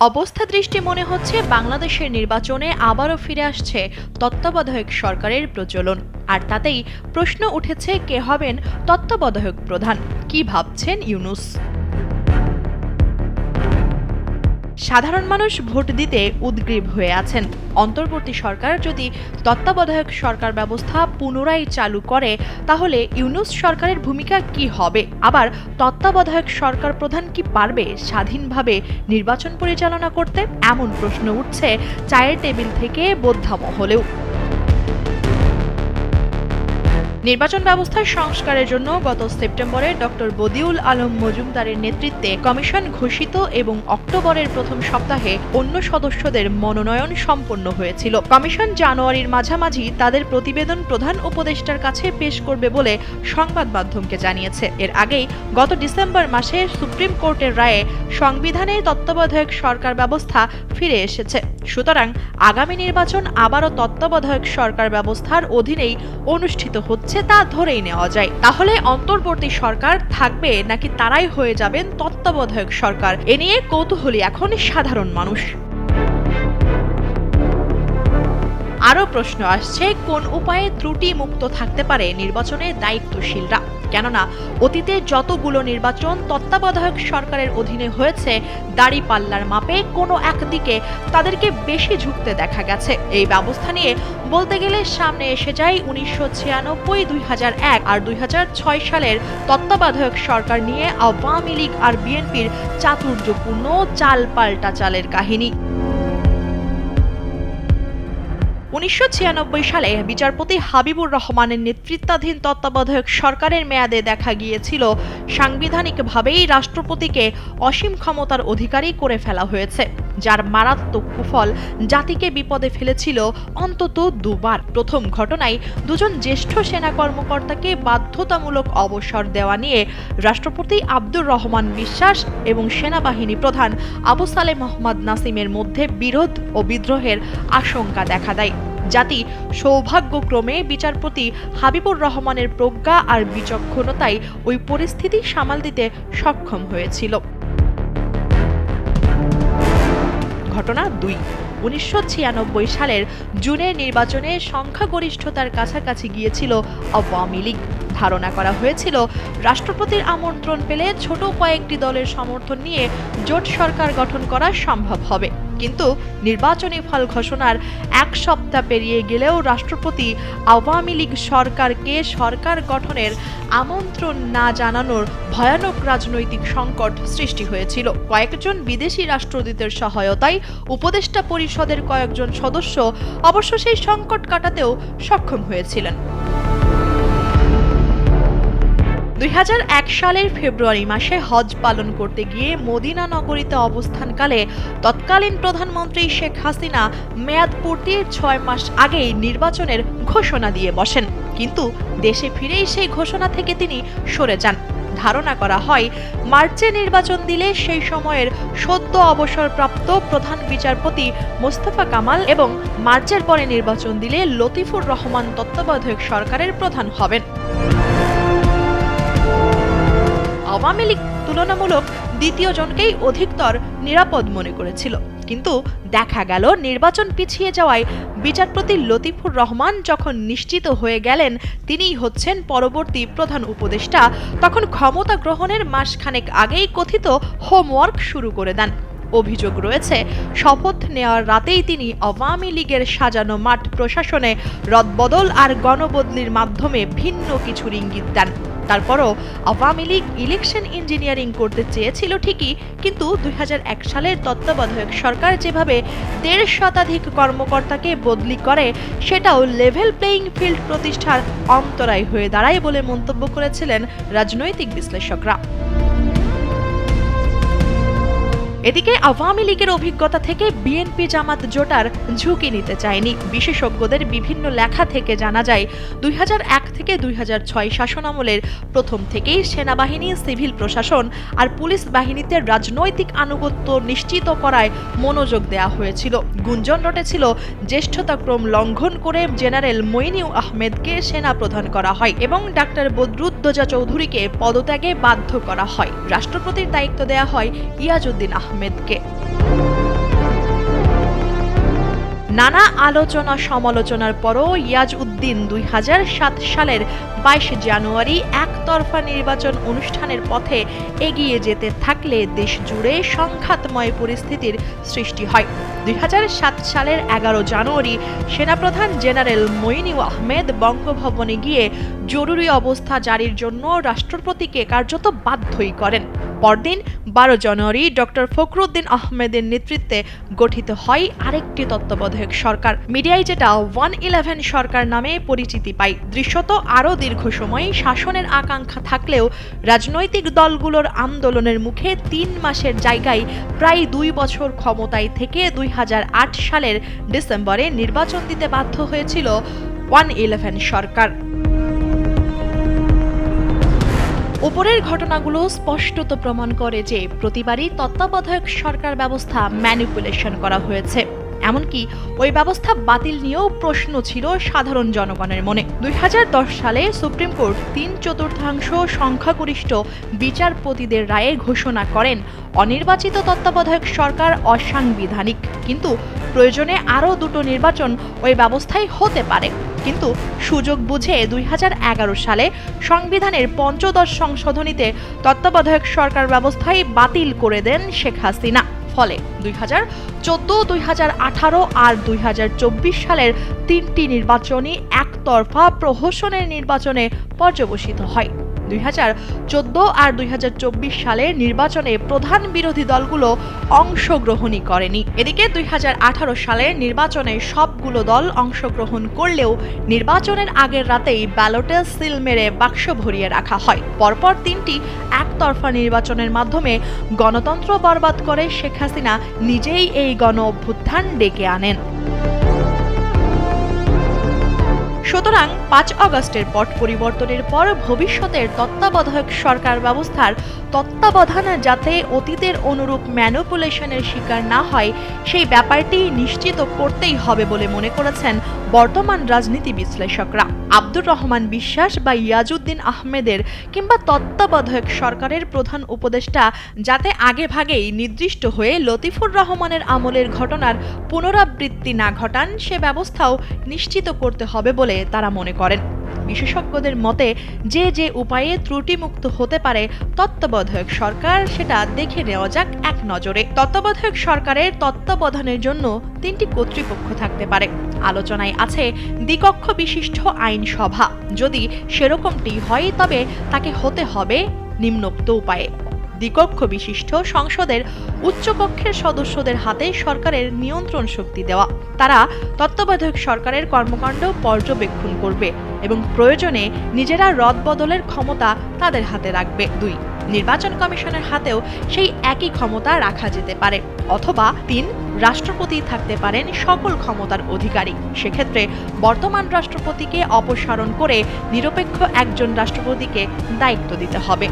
অবস্থা দৃষ্টি মনে হচ্ছে বাংলাদেশের নির্বাচনে আবারও ফিরে আসছে তত্ত্বাবধায়ক সরকারের প্রচলন। আর তাতেই প্রশ্ন উঠেছে কে হবেন তত্ত্বাবধায়ক প্রধান, কি ভাবছেন ইউনূস। সাধারণ মানুষ ভোট দিতে উদগ্রীব হয়ে আছেন। অন্তর্বর্তী সরকার যদি তত্ত্বাবধায়ক সরকার ব্যবস্থা পুনরায় চালু করে তাহলে ইউনূস সরকারের ভূমিকা কি হবে, আবার তত্ত্বাবধায়ক সরকার প্রধান কি পারবে স্বাধীনভাবে নির্বাচন পরিচালনা করতে, এমন প্রশ্ন উঠছে চায়ের টেবিল থেকে বোদ্ধা মহলেও। নির্বাচন ব্যবস্থার সংস্কারের জন্য গত সেপ্টেম্বরে ডক্টর বদিউল আলম মজুমদারের নেতৃত্বে কমিশন ঘোষিত এবং অক্টোবরের প্রথম সপ্তাহে অন্য সদস্যদের মনোনয়ন সম্পন্ন হয়েছিল। কমিশন জানুয়ারির মাঝামাঝি তাদের প্রতিবেদন প্রধান উপদেষ্টার কাছে পেশ করবে বলে সংবাদ মাধ্যমকে জানিয়েছে। এর আগেই গত ডিসেম্বর মাসে সুপ্রিম কোর্টের রায়ে সংবিধানে তত্ত্বাবধায়ক সরকার ব্যবস্থা ফিরে এসেছে। সুতরাং আগামী নির্বাচন আবারও তত্ত্বাবধায়ক সরকার ব্যবস্থার অধীনেই অনুষ্ঠিত হচ্ছে তা ধরেই নেওয়া যায়। তাহলে অন্তর্বর্তী সরকার থাকবে নাকি তারাই হয়ে যাবেন তত্ত্বাবধায়ক সরকার, এ নিয়ে কৌতূহলী এখন সাধারণ মানুষ। আরও প্রশ্ন আসছে কোন উপায়ে ত্রুটি মুক্ত থাকতে পারে নির্বাচনের দায়িত্বশীলরা। কেননা অতীতে যতগুলো নির্বাচন তত্ত্বাবধায়ক সরকারের অধীনে হয়েছে দাড়িপাল্লার মাপে কোনো একদিকে তাদেরকে বেশি ঝুঁকতে দেখা গেছে। এই ব্যবস্থা নিয়ে বলতে গেলে সামনে এসে যায় 1996, 2001 আর 2006 সালের তত্ত্বাবধায়ক সরকার নিয়ে আওয়ামী লীগ আর বিএনপির চাতুর্যপূর্ণ চাল পাল্টা চালের কাহিনী। 1996 সালে বিচারপতি হাবিবুর রহমানের নেতৃত্বাধীন তত্ত্বাবধায়ক সরকারের মেয়াদে দেখা গিয়েছিল সাংবিধানিকভাবেই রাষ্ট্রপতিকে অসীম ক্ষমতার অধিকারী করে ফেলা হয়েছে, যার মারাত্মক কুফল জাতিকে বিপদে ফেলেছিল অন্তত দুবার। প্রথম ঘটনায় দুজন জ্যেষ্ঠ সেনা কর্মকর্তাকে বাধ্যতামূলক অবসর দেওয়া নিয়ে রাষ্ট্রপতি আব্দুর রহমান বিশ্বাস এবং সেনাবাহিনী প্রধান আবু সালেহ মোহাম্মদ নাসিমের মধ্যে বিরোধ ও বিদ্রোহের আশঙ্কা দেখা দেয়। জাতি সৌভাগ্যক্রমে বিচারপতি হাবিবুর রহমানের প্রজ্ঞা আর বিচক্ষণতায় ওই পরিস্থিতি সামাল দিতে সক্ষম হয়েছিল। ঘটনা 2, 1996 সালের জুনের নির্বাচনে সংখ্যাগরিষ্ঠতার কাছাকাছি গিয়েছিল আওয়ামী লীগ। ধারণা করা হয়েছিল রাষ্ট্রপতির আমন্ত্রণ পেলে ছোট কয়েকটি দলের সমর্থন নিয়ে জোট সরকার গঠন করা সম্ভব হবে। কিন্তু নির্বাচনী ফল ঘোষণার এক সপ্তাহ পেরিয়ে গেলেও রাষ্ট্রপতি আওয়ামী লীগ সরকারকে সরকার গঠনের আমন্ত্রণ না জানানোর ভয়ানক রাজনৈতিক সংকট সৃষ্টি হয়েছিল। কয়েকজন বিদেশি রাষ্ট্রদূতের সহায়তায় উপদেষ্টা পরিষদের কয়েকজন সদস্য অবশ্য সেই সংকট কাটাতেও সক্ষম হয়েছিলেন। 2001 সালের ফেব্রুয়ারি মাসে হজ পালন করতে গিয়ে মদিনা নগরীতে অবস্থানকালে তৎকালীন প্রধানমন্ত্রী শেখ হাসিনা মেয়াদ পূর্তির 6 মাস আগেই নির্বাচনের ঘোষণা দিয়ে বসেন, কিন্তু দেশে ফিরেই সেই ঘোষণা থেকে তিনি সরে যান। ধারণা করা হয় মার্চে নির্বাচন দিলে সেই সময়ের সদ্য অবসরপ্রাপ্ত প্রধান বিচারপতি মোস্তফা কামাল এবং মার্চের পরে নির্বাচন দিলে লতিফুর রহমান তত্ত্বাবধায়ক সরকারের প্রধান হবেন। আওয়ামী লীগ তুলনামূলক দ্বিতীয় জনকেই অধিকতর নিরাপদ মনে করেছিল, কিন্তু দেখা গেল নির্বাচন পিছিয়ে যাওয়ায় বিচারপতি লতিফুর রহমান যখন নিশ্চিত হয়ে গেলেন তিনিই হচ্ছেন পরবর্তী প্রধান উপদেষ্টা, তখন ক্ষমতা গ্রহণের মাসখানেক আগেই কথিত হোমওয়ার্ক শুরু করে দেন। অভিযোগ রয়েছে শপথ নেওয়ার রাতেই তিনি আওয়ামী লীগের সাজানো মাঠ প্রশাসনে রদবদল আর গণবদলির মাধ্যমে ভিন্ন কিছুর ইঙ্গিত দেন। তারপরও আওয়ামী লীগ ইলেকশন ইঞ্জিনিয়ারিং করতে চেয়েছিল ঠিকই, কিন্তু 2001 সালের তত্ত্বাবধায়ক সরকার যেভাবে 1.5 শতাধিক কর্মকর্তাকে বদলি করে সেটাও লেভেল প্লেয়িং ফিল্ড প্রতিষ্ঠার অন্তরায় হয়ে দাঁড়ায় বলে মন্তব্য করেছিলেন রাজনৈতিক বিশ্লেষকরা। এদিকে আওয়ামী লীগের অভিজ্ঞতা থেকে বিএনপি জামাত জোটার ঝুঁকি নিতে চায়নি। বিশেষজ্ঞদের বিভিন্ন লেখা থেকে জানা যায় 2001 থেকে 2006 শাসনামলের প্রথম থেকেই সেনাবাহিনী, সিভিল প্রশাসন আর পুলিশ বাহিনীতে রাজনৈতিক আনুগত্য নিশ্চিত করায় মনোযোগ দেওয়া হয়েছিল। গুঞ্জন রটেছিল জ্যেষ্ঠতাক্রম লঙ্ঘন করে জেনারেল মইনুল আহমেদকে সেনা প্রধান করা হয় এবং ডাক্তার বদরুদ্দোজা চৌধুরীকে পদত্যাগে বাধ্য করা হয়। রাষ্ট্রপতির দায়িত্ব দেওয়া হয় ইয়াজউদ্দিন আহমেদকে। নানা আলোচনা সমালোচনার পরও ইয়াজউদ্দিন 2007 সালের 22 জানুয়ারি একতরফা নির্বাচন অনুষ্ঠানের পথে এগিয়ে যেতে থাকলে দেশ জুড়ে সংঘাতময় পরিস্থিতির সৃষ্টি হয়। 2007 সালের 11 জানুয়ারি সেনাপ্রধান জেনারেল মইনুল আহমেদ বঙ্গভবনে গিয়ে জরুরি অবস্থা জারির জন্য রাষ্ট্রপতিকে কার্যত বাধ্যই করেন। পরদিন 12 জানুয়ারি ডক্টর ফখরুদ্দিন আহমেদের নেতৃত্বে গঠিত হয় আরেকটি তত্ত্বাবধায়ক সরকার। মিডিয়ায় যেটা 111 সরকার নামে পরিচিতি পায়। দৃশ্যত আরও দীর্ঘ সময় শাসনের আকাঙ্ক্ষা থাকলেও রাজনৈতিক দলগুলোর আন্দোলনের মুখে 3 মাসের জায়গায় প্রায় 2 বছর ক্ষমতায় থেকে 2008 সালের ডিসেম্বরে নির্বাচন দিতে বাধ্য হয়েছিল 111 সরকার। উপরের ঘটনাগুলো স্পষ্টত প্রমাণ করে যে প্রতিবারই তত্ত্বাবধায়ক সরকার ব্যবস্থা ম্যানিপুলেশন করা হয়েছে। এমনকি ওই ব্যবস্থা বাতিল নিয়েও প্রশ্ন ছিল সাধারণ জনগণের মনে। 2010 সালে সুপ্রিম কোর্ট 3/4 সংখ্যাগরিষ্ঠ বিচারপতিদের রায়ে ঘোষণা করেন অনির্বাচিত তত্ত্বাবধায়ক সরকার অসাংবিধানিক, কিন্তু প্রয়োজনে আরও 2টো নির্বাচন ওই ব্যবস্থায় হতে পারে। কিন্তু সুযোগ বুঝে 2011 সালে সংবিধানের 15 সংশোধনীতে তত্ত্বাবধায়ক সরকার ব্যবস্থায় বাতিল করে দেন শেখ হাসিনা। ফলে 2014, 2018 আর 2024 সালের 3টি নির্বাচনই একতরফা প্রহসনের নির্বাচনে পর্যবসিত হয়। 2014 আর 2024 সালের নির্বাচনে প্রধান বিরোধী দলগুলো অংশগ্রহণই করেনি। এদিকে 2018 সালের নির্বাচনে সবগুলো দল অংশগ্রহণ করলেও নির্বাচনের আগের রাতেই ব্যালটে সিল মেরে বাক্স ভরিয়ে রাখা হয়। পরপর 3টি একতরফা নির্বাচনের মাধ্যমে গণতন্ত্র বরবাদ করে শেখ হাসিনা নিজেই এই গণ অভ্যুত্থান ডেকে আনেন। সুতরাং 5 আগস্টের পট পরিবর্তনের পর ভবিষ্যতের তত্ত্বাবধায়ক সরকার ব্যবস্থার তত্ত্বাবধান যাতে অতীতের অনুরূপ ম্যানিপুলেশনের শিকার না হয় সেই ব্যাপারটি নিশ্চিত করতেই হবে বলে মনে করেছেন বর্তমান রাজনীতি বিশ্লেষকরা। আব্দুর রহমান বিশ্বাস বা ইয়াজউদ্দিন আহমেদের কিংবা তত্ত্বাবধায়ক সরকারের প্রধান উপদেষ্টা যাতে আগেভাগেই নির্দিষ্ট হয়ে লতিফুর রহমানের আমলের ঘটনার পুনরাবৃত্তি না ঘটান সে ব্যবস্থাও নিশ্চিত করতে হবে বলে তারা মনে করেন। বিশেষজ্ঞদের মতে যে উপায়ে ত্রুটিমুক্ত হতে পারে তত্ত্বাবধায়ক সরকার সেটা দেখে নেওয়া যাক এক নজরে। তত্ত্বাবধায়ক সরকারের তত্ত্বাবধানের জন্য 3টি কর্তৃপক্ষ থাকতে পারে। আলোচনায় আছে দ্বিকক্ষ বিশিষ্ট আইনসভা। যদি সেরকমটি হয় তবে তাকে হতে হবে নিম্নোক্ত উপায়ে: দ্বিকক্ষ বিশিষ্ট সংসদের উচ্চকক্ষের সদস্যদের হাতে সরকারের নিয়ন্ত্রণ শক্তি দেওয়া। তারা তত্ত্বাবধায়ক সরকারের কর্মকাণ্ড পর্যবেক্ষণ করবে এবং প্রয়োজনে নিজেরা রদবদলের ক্ষমতা তাদের হাতে রাখবে। 2. নির্বাচন কমিশনের হাতেও সেই একই ক্ষমতা রাখা যেতে পারে। অথবা 3. রাষ্ট্রপতি থাকতে পারেন সকল ক্ষমতার অধিকারী। সেক্ষেত্রে বর্তমান রাষ্ট্রপতিকে অপসারণ করে নিরপেক্ষ একজন রাষ্ট্রপতিকে দায়িত্ব দিতে হবে।